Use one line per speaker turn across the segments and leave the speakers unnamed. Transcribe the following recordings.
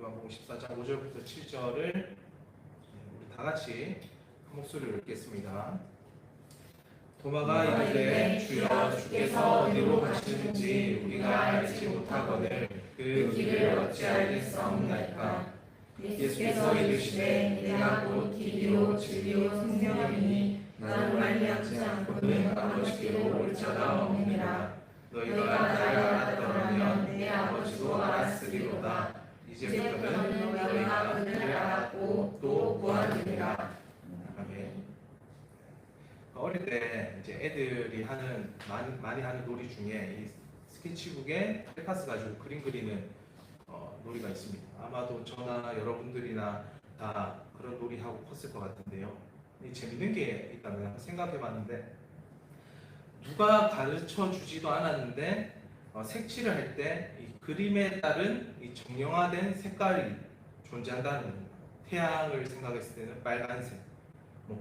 요한복음 14장 5절부터 7절을 우리 다 같이 한 목소리로 읽겠습니다. 도마가 이르되 주여 주께서 어디로 가시는지 우리가 알지 못하거늘 그 길을 어찌 알겠사옵나이까. 예수께서 이르시되 내가 곧 길이요 진리요 생명이니 나로 말미암지 않고는 아버지께로 올 자가 없느니라. 너희가 나를 알았더라면 내 아버지도 알았으리로다. 이제부터는 너희가 그를 알았고 또 보았느니라. 아멘. 어릴 때 이제 애들이 하는 많이 하는 놀이 중에 이 스케치북에 펠카스 가지고 그림 그리는 놀이가 있습니다. 아마도 저나 여러분들이나 다 그런 놀이 하고 컸을 것 같은데요. 재밌는 게 있다면 한번 생각해봤는데, 누가 가르쳐 주지도 않았는데 색칠을 할 때 이 그림에 따른 이 정형화된 색깔이 존재한다는 겁니다. 태양을 생각했을 때는 빨간색,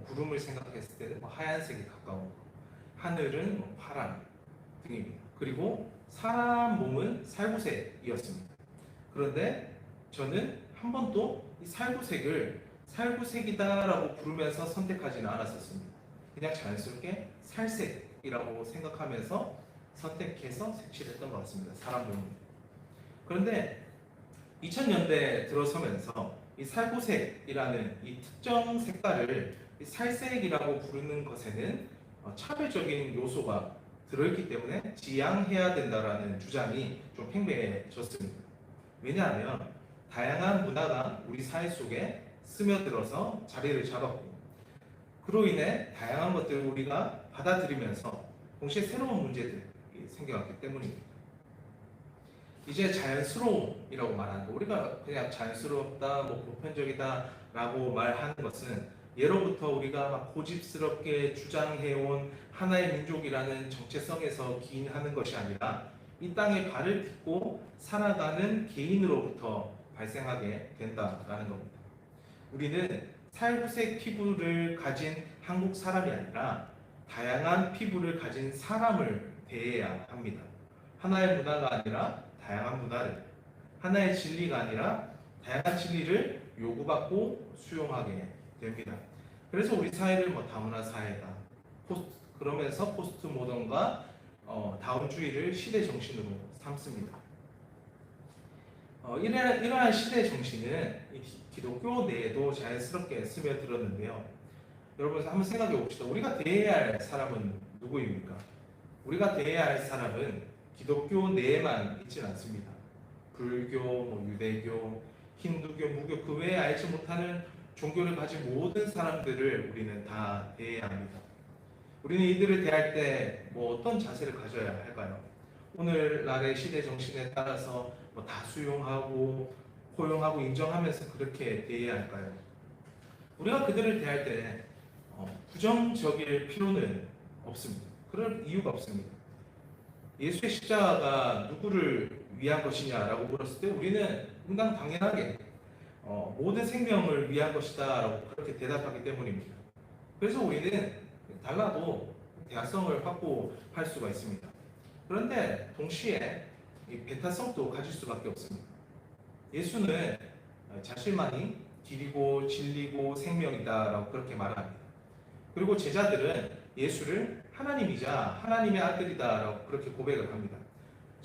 구름을 생각했을 때는 하얀색이 가까운, 하늘은 파란 등입니다. 그리고 사람 몸은 살구색이었습니다. 그런데 저는 한 번도 이 살구색을 살구색이다라고 부르면서 선택하지는 않았었습니다. 그냥 자연스럽게 살색이라고 생각하면서 선택해서 색칠했던 것 같습니다. 사람 몸은. 그런데 2000년대 들어서면서 이 살구색이라는 이 특정 색깔을 살색이라고 부르는 것에는 차별적인 요소가 들어있기 때문에 지양해야 된다라는 주장이 좀 팽배해졌습니다. 왜냐하면 다양한 문화가 우리 사회 속에 스며들어서 자리를 잡았고, 그로 인해 다양한 것들을 우리가 받아들이면서 동시에 새로운 문제들이 생겨났기 때문입니다. 이제 자연스러움이라고 말하는 거, 우리가 그냥 자연스럽다, 보편적이다 라고 말하는 것은 예로부터 우리가 막 고집스럽게 주장해온 하나의 민족이라는 정체성에서 기인하는 것이 아니라 이 땅에 발을 딛고 살아가는 개인으로부터 발생하게 된다라는 겁니다. 우리는 살구색 피부를 가진 한국 사람이 아니라 다양한 피부를 가진 사람을 대해야 합니다. 하나의 문화가 아니라 다양한 문화를, 하나의 진리가 아니라 다양한 진리를 요구받고 수용하게 됩니다. 그래서 우리 사회를 다문화 사회다, 그러면서 포스트 모던과 다운주의를 시대 정신으로 삼습니다. 이러한 시대 정신은 기독교 내에도 자연스럽게 스며들었는데요. 여러분 한번 생각해 봅시다. 우리가 대해야 할 사람은 누구입니까? 우리가 대해야 할 사람은 기독교 내에만 있지는 않습니다. 불교, 유대교, 힌두교, 무교, 그 외에 알지 못하는 종교를 가진 모든 사람들을 우리는 다 대해야 합니다. 우리는 이들을 대할 때 어떤 자세를 가져야 할까요? 오늘날의 시대 정신에 따라서 다 수용하고 포용하고 인정하면서 그렇게 대해야 할까요? 우리가 그들을 대할 때 부정적일 필요는 없습니다. 그럴 이유가 없습니다. 예수의 십자가가 누구를 위한 것이냐라고 물었을 때 우리는 응당 당연하게 모든 생명을 위한 것이다 라고 그렇게 대답하기 때문입니다. 그래서 우리는 달라도 대화성을 확보할 수가 있습니다. 그런데 동시에 이 배타성도 가질 수밖에 없습니다. 예수는 자신만이 길이고 진리고 생명이다 라고 그렇게 말합니다. 그리고 제자들은 예수를 하나님이자 하나님의 아들이다 라고 그렇게 고백을 합니다.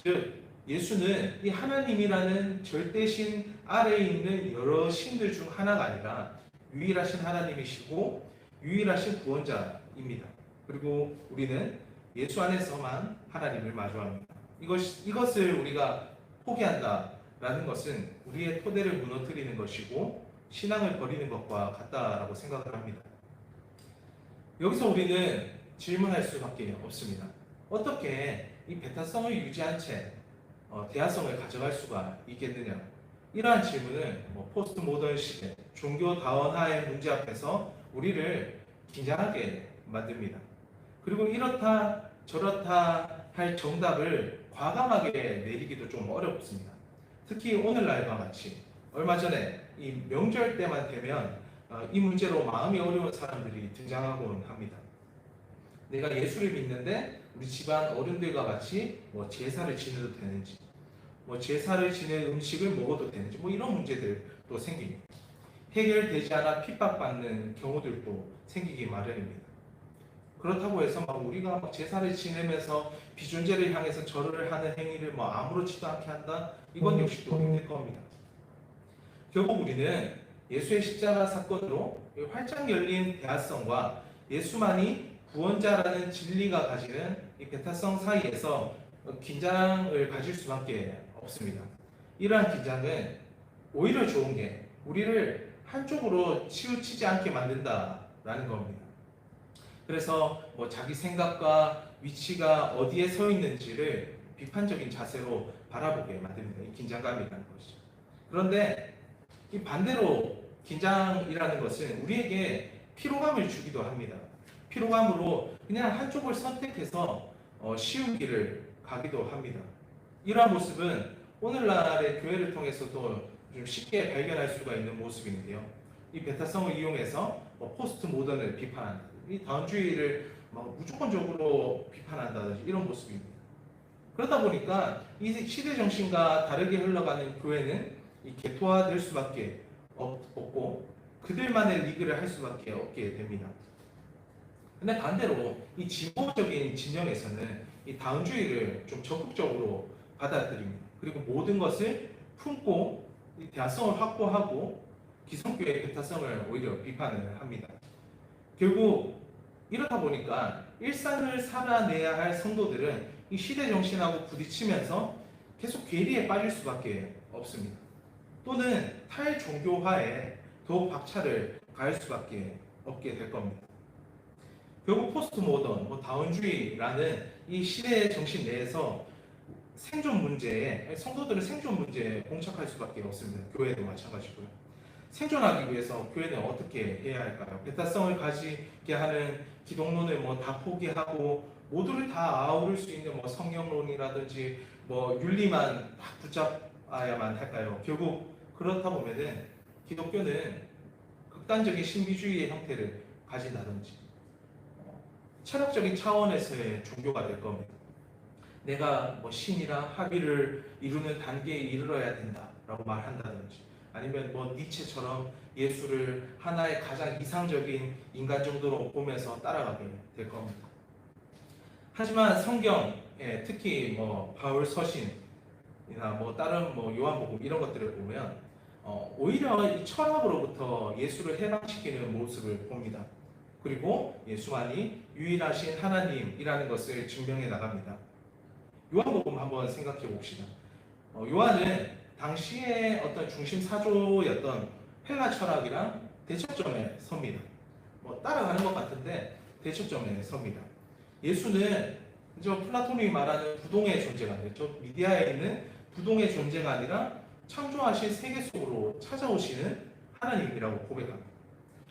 즉 예수는 이 하나님이라는 절대신 아래에 있는 여러 신들 중 하나가 아니라 유일하신 하나님이시고 유일하신 구원자입니다. 그리고 우리는 예수 안에서만 하나님을 마주합니다. 이것을 우리가 포기한다라는 것은 우리의 토대를 무너뜨리는 것이고 신앙을 버리는 것과 같다라고 생각을 합니다. 여기서 우리는 질문할 수밖에 없습니다. 어떻게 이 배타성을 유지한 채 대화성을 가져갈 수가 있겠느냐? 이러한 질문은 포스트 모던 시대 종교 다원화의 문제 앞에서 우리를 긴장하게 만듭니다. 그리고 이렇다 저렇다 할 정답을 과감하게 내리기도 좀 어렵습니다. 특히 오늘날과 같이 얼마 전에 이 명절 때만 되면 이 문제로 마음이 어려운 사람들이 등장하곤 합니다. 내가 예수를 믿는데 우리 집안 어른들과 같이 제사를 지내도 되는지, 뭐 제사를 지낼 음식을 먹어도 되는지 뭐 이런 문제들도 생깁니다. 해결되지 않아 핍박받는 경우들도 생기기 마련입니다. 그렇다고 해서 막 우리가 막 제사를 지내면서 비존재를 향해서 절을 하는 행위를 뭐 아무렇지도 않게 한다? 이건 역시 또 힘들 겁니다. 결국 우리는 예수의 십자가 사건으로 활짝 열린 대화성과 예수만이 구원자라는 진리가 가지는 이 배타성 사이에서 긴장을 가질 수밖에 없습니다. 이러한 긴장은 오히려 좋은 게 우리를 한쪽으로 치우치지 않게 만든다라는 겁니다. 그래서 뭐 자기 생각과 위치가 어디에 서 있는지를 비판적인 자세로 바라보게 만듭니다. 이 긴장감이라는 것이죠. 그런데 이 반대로 긴장이라는 것은 우리에게 피로감을 주기도 합니다. 피로감으로 그냥 한쪽을 선택해서 쉬운 길을 가기도 합니다. 이러한 모습은 오늘날의 교회를 통해서도 좀 쉽게 발견할 수가 있는 모습인데요. 이 배타성을 이용해서 포스트 모던을 비판한다. 이 다원주의를 무조건적으로 비판한다든지 이런 모습입니다. 그러다 보니까 이 시대 정신과 다르게 흘러가는 교회는 이 개토화될 수밖에 없고 그들만의 리그를 할 수밖에 없게 됩니다. 근데 반대로 이 진보적인 진영에서는 이 다원주의를 좀 적극적으로 받아들입니다. 그리고 모든 것을 품고 이 대화성을 확보하고 기성교회의 배타성을 오히려 비판을 합니다. 결국 이렇다 보니까 일상을 살아내야 할 성도들은 이 시대 정신하고 부딪히면서 계속 괴리에 빠질 수밖에 없습니다. 또는 탈종교화에 더욱 박차를 가할 수밖에 없게 될 겁니다. 결국 포스트 모던, 다원주의라는 이 시대의 정신 내에서 생존 문제에 성도들의 생존 문제에 봉착할 수밖에 없습니다. 교회도 마찬가지고요. 생존하기 위해서 교회는 어떻게 해야 할까요? 배타성을 가지게 하는 기독론을 다 포기하고 모두를 다 아우를 수 있는 성경론이라든지 윤리만 딱 붙잡아야만 할까요? 결국 그렇다 보면은 기독교는 극단적인 신비주의의 형태를 가진다든지 철학적인 차원에서의 종교가 될 겁니다. 내가 신이랑 합의를 이루는 단계에 이르러야 된다라고 말한다든지 아니면 니체처럼 예수를 하나의 가장 이상적인 인간 정도로 보면서 따라가게 될 겁니다. 하지만 성경에 특히 바울 서신이나 다른 요한복음 이런 것들을 보면 오히려 이 철학으로부터 예수를 해방시키는 모습을 봅니다. 그리고 예수만이 유일하신 하나님이라는 것을 증명해 나갑니다. 요한복음 한번 생각해 봅시다. 요한은 당시의 어떤 중심 사조였던 헬라 철학이랑 대척점에 섭니다. 따라가는 것 같은데 대척점에 섭니다. 예수는 플라톤이 말하는 부동의 존재가 아니라 미디아에 있는 부동의 존재가 아니라 창조하신 세계 속으로 찾아오시는 하나님이라고 고백합니다.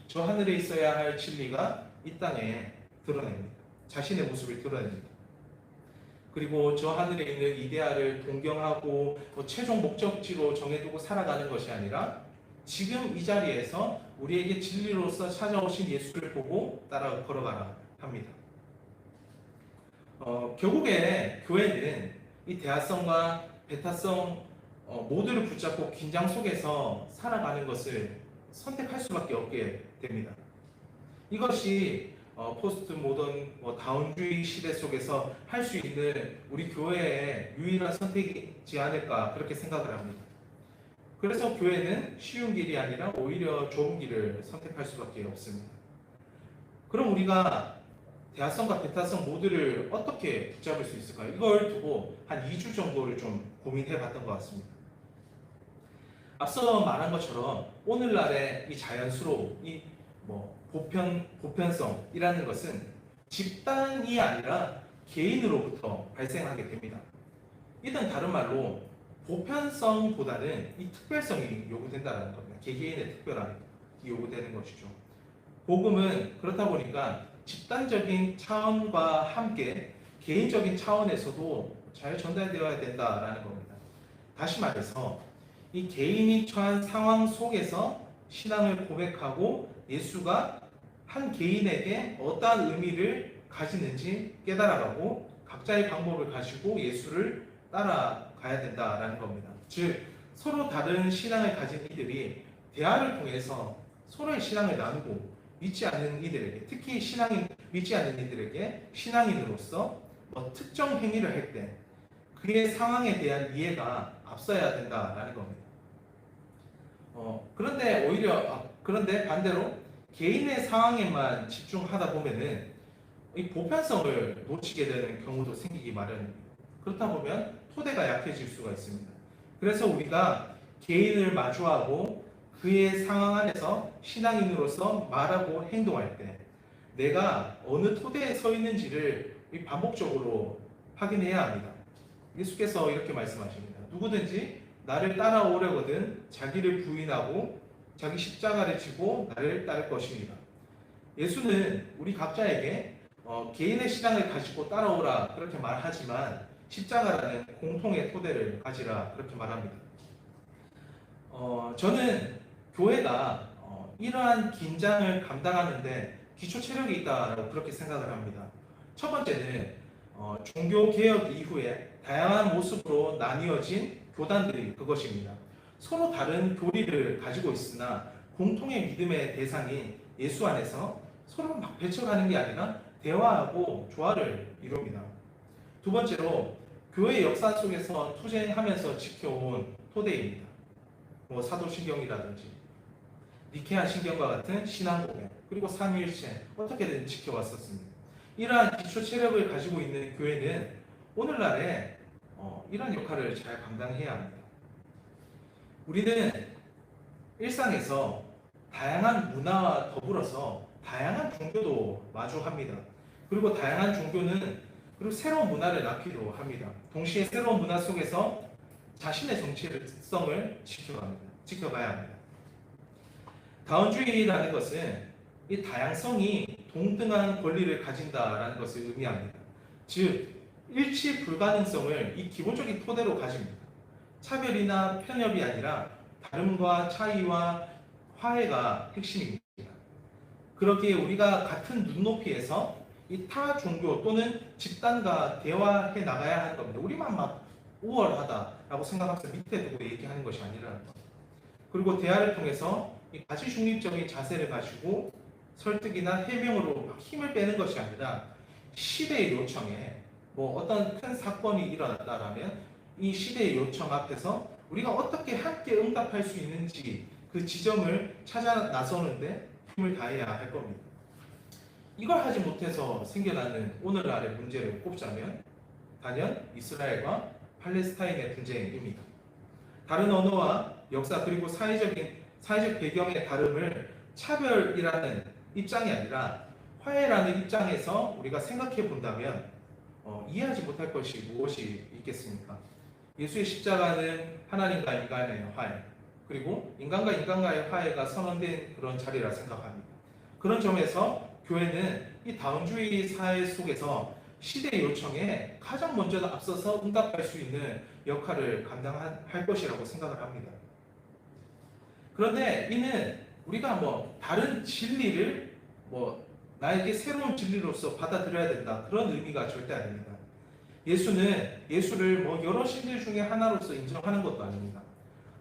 저 하늘에 있어야 할 진리가 이 땅에 드러냅니다. 자신의 모습을 드러냅니다. 그리고 저 하늘에 있는 이데아를 동경하고 최종 목적지로 정해두고 살아가는 것이 아니라 지금 이 자리에서 우리에게 진리로서 찾아오신 예수를 보고 따라 걸어가라 합니다. 결국에 교회는 이 대화성과 배타성 모두를 붙잡고 긴장 속에서 살아가는 것을 선택할 수밖에 없게 됩니다. 이것이 포스트 모던 다운주의 시대 속에서 할 수 있는 우리 교회의 유일한 선택이지 않을까 그렇게 생각을 합니다. 그래서 교회는 쉬운 길이 아니라 오히려 좁은 길을 선택할 수밖에 없습니다. 그럼 우리가 대화성과 배타성 모두를 어떻게 붙잡을 수 있을까요? 이걸 두고 한 2주 정도를 좀 고민해 봤던 것 같습니다. 앞서 말한 것처럼 오늘날의 이 자연스러움, 이 보편성이라는 것은 집단이 아니라 개인으로부터 발생하게 됩니다. 이는 다른 말로 보편성보다는 이 특별성이 요구된다는 겁니다. 개개인의 특별함이 요구되는 것이죠. 복음은 그렇다 보니까 집단적인 차원과 함께 개인적인 차원에서도 잘 전달되어야 된다라는 겁니다. 다시 말해서 이 개인이 처한 상황 속에서 신앙을 고백하고 예수가 한 개인에게 어떠한 의미를 가지는지 깨달아가고 각자의 방법을 가지고 예수를 따라가야 가야 된다라는 겁니다. 즉 서로 다른 신앙을 가진 이들이 대화를 통해서 서로의 신앙을 나누고 믿지 않는 이들에게, 특히 신앙인 믿지 않는 이들에게 신앙인으로서 특정 행위를 할 때 그의 상황에 대한 이해가 앞서야 된다라는 겁니다. 그런데 반대로 개인의 상황에만 집중하다 보면은 이 보편성을 놓치게 되는 경우도 생기기 마련입니다. 그렇다 보면 토대가 약해질 수가 있습니다. 그래서 우리가 개인을 마주하고 그의 상황 안에서 신앙인으로서 말하고 행동할 때 내가 어느 토대에 서 있는지를 반복적으로 확인해야 합니다. 예수께서 이렇게 말씀하십니다. 누구든지 나를 따라오려거든 자기를 부인하고 자기 십자가를 지고 나를 따를 것입니다. 예수는 우리 각자에게 개인의 신앙을 가지고 따라오라 그렇게 말하지만 십자가라는 공통의 토대를 가지라 그렇게 말합니다. 저는 교회가 이러한 긴장을 감당하는데 기초 체력이 있다고 그렇게 생각을 합니다. 첫 번째는 종교 개혁 이후에 다양한 모습으로 나뉘어진 교단들이 그것입니다. 서로 다른 교리를 가지고 있으나 공통의 믿음의 대상인 예수 안에서 서로 막 배척하는 게 아니라 대화하고 조화를 이룹니다. 두 번째로 교회 역사 속에서 투쟁하면서 지켜온 토대입니다. 사도신경이라든지 니케아 신경과 같은 신앙 고백, 그리고 삼위일체 어떻게든 지켜왔었습니다. 이러한 기초 체력을 가지고 있는 교회는 오늘날에 이러한 역할을 잘 감당해야 합니다. 우리는 일상에서 다양한 문화와 더불어서 다양한 종교도 마주합니다. 그리고 다양한 종교는 그리고 새로운 문화를 낳기도 합니다. 동시에 새로운 문화 속에서 자신의 정체성을 지켜가야 합니다. 다원주의라는 것은 이 다양성이 동등한 권리를 가진다라는 것을 의미합니다. 즉 일치 불가능성을 이 기본적인 토대로 가집니다. 차별이나 편협이 아니라 다름과 차이와 화해가 핵심입니다. 그렇기에 우리가 같은 눈높이에서 이 타 종교 또는 집단과 대화해 나가야 하는 겁니다. 우리만 막 우월하다라고 생각하면서 밑에 두고 얘기하는 것이 아니라는 겁니다. 그리고 대화를 통해서 이 가치 중립적인 자세를 가지고 설득이나 해명으로 막 힘을 빼는 것이 아니라 시대의 요청에 어떤 큰 사건이 일어났다라면 이 시대의 요청 앞에서 우리가 어떻게 함께 응답할 수 있는지 그 지점을 찾아 나서는데 힘을 다해야 할 겁니다. 이걸 하지 못해서 생겨나는 오늘날의 문제를 꼽자면 단연 이스라엘과 팔레스타인의 분쟁입니다. 다른 언어와 역사 그리고 사회적 배경의 다름을 차별이라는 입장이 아니라 화해라는 입장에서 우리가 생각해 본다면 이해하지 못할 것이 무엇이 있겠습니까? 예수의 십자가는 하나님과 인간의 화해, 그리고 인간과 인간과의 화해가 선언된 그런 자리라 생각합니다. 그런 점에서 교회는 이 다원주의 사회 속에서 시대의 요청에 가장 먼저 앞서서 응답할 수 있는 역할을 감당할 것이라고 생각을 합니다. 그런데 이는 우리가 다른 진리를 나에게 새로운 진리로서 받아들여야 된다 그런 의미가 절대 아닙니다. 예수를 여러 신들 중에 하나로서 인정하는 것도 아닙니다.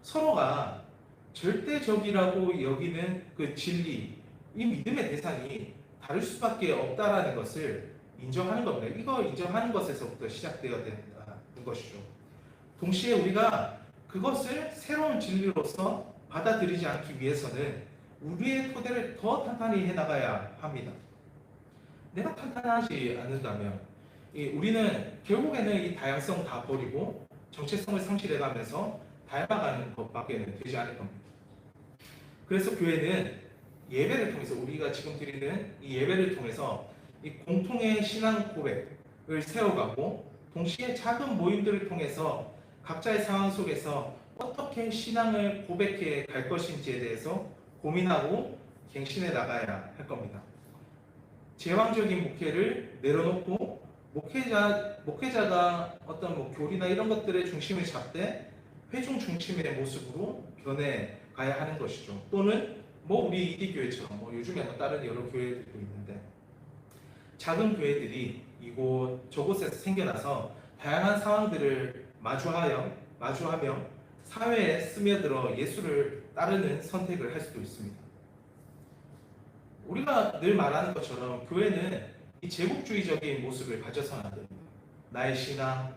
서로가 절대적이라고 여기는 그 진리, 이 믿음의 대상이 다를 수밖에 없다라는 것을 인정하는 겁니다. 이거 인정하는 것에서부터 시작되어야 된다는 것이죠. 동시에 우리가 그것을 새로운 진리로서 받아들이지 않기 위해서는 우리의 토대를 더 탄탄히 해나가야 합니다. 내가 탄탄하지 않는다면 우리는 결국에는 이 다양성 다 버리고 정체성을 상실해가면서 닮아가는 것밖에 되지 않을 겁니다. 그래서 교회는 예배를 통해서 우리가 지금 드리는 이 예배를 통해서 이 공통의 신앙 고백을 세워가고 동시에 작은 모임들을 통해서 각자의 상황 속에서 어떻게 신앙을 고백해 갈 것인지에 대해서 고민하고 갱신해 나가야 할 겁니다. 제왕적인 목회를 내려놓고 목회자가 어떤 교리나 이런 것들의 중심을 잡되 회중 중심의 모습으로 변해 가야 하는 것이죠. 또는 우리 이디교회처럼 요즘에 다른 여러 교회들도 있는데 작은 교회들이 저곳에서 생겨나서 다양한 상황들을 마주하며 사회에 스며들어 예수를 따르는 선택을 할 수도 있습니다. 우리가 늘 말하는 것처럼 교회는 이 제국주의적인 모습을 가져서는 안 됩니다. 나의 신앙,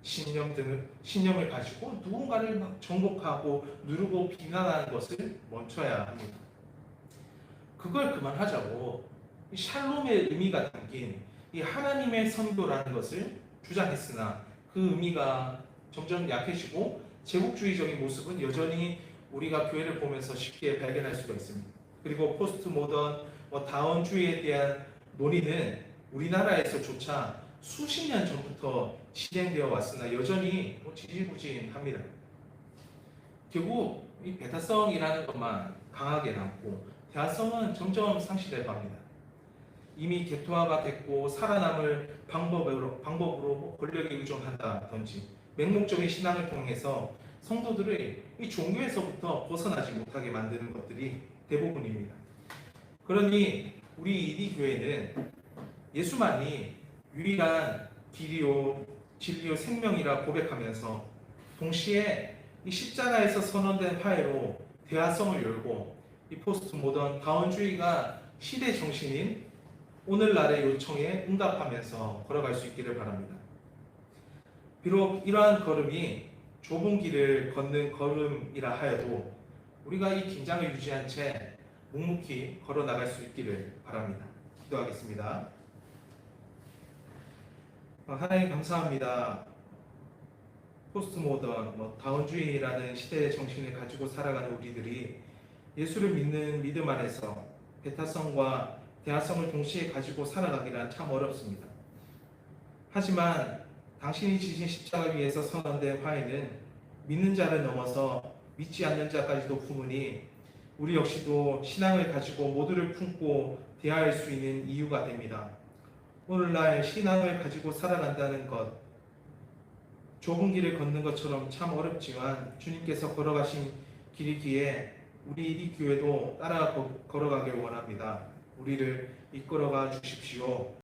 신념을 가지고 누군가를 막 정복하고 누르고 비난하는 것을 멈춰야 합니다. 그걸 그만하자고 이 샬롬의 의미가 담긴 이 하나님의 선교라는 것을 주장했으나 그 의미가 점점 약해지고 제국주의적인 모습은 여전히 우리가 교회를 보면서 쉽게 발견할 수가 있습니다. 그리고 포스트 모던, 다원주의에 대한 논의는 우리나라에서조차 수십 년 전부터 진행되어 왔으나 여전히 지지부진합니다. 결국 이 배타성이라는 것만 강하게 남고 대화성은 점점 상실해 갑니다. 이미 개토화가 됐고 살아남을 방법으로 권력에 의존한다든지 맹목적인 신앙을 통해서 성도들을 이 종교에서부터 벗어나지 못하게 만드는 것들이 대부분입니다. 그러니 우리 이디 교회는 예수만이 유일한 길이요 진리요 생명이라 고백하면서 동시에 이 십자가에서 선언된 화해로 대화성을 열고 이 포스트 모던 다원주의가 시대 정신인 오늘날의 요청에 응답하면서 걸어갈 수 있기를 바랍니다. 비록 이러한 걸음이 좁은 길을 걷는 걸음이라 하여도 우리가 이 긴장을 유지한 채 묵묵히 걸어 나갈 수 있기를 바랍니다. 기도하겠습니다. 하나님 감사합니다. 포스트 모던, 다원주의라는 시대의 정신을 가지고 살아가는 우리들이 예수를 믿는 믿음 안에서 배타성과 대화성을 동시에 가지고 살아가기란 참 어렵습니다. 하지만 당신이 지신 십자가 위에서 선언된 화해는 믿는 자를 넘어서 믿지 않는 자까지도 품으니 우리 역시도 신앙을 가지고 모두를 품고 대화할 수 있는 이유가 됩니다. 오늘날 신앙을 가지고 살아간다는 것, 좁은 길을 걷는 것처럼 참 어렵지만 주님께서 걸어가신 길이기에 우리 이 교회도 따라 걸어가길 원합니다. 우리를 이끌어가 주십시오.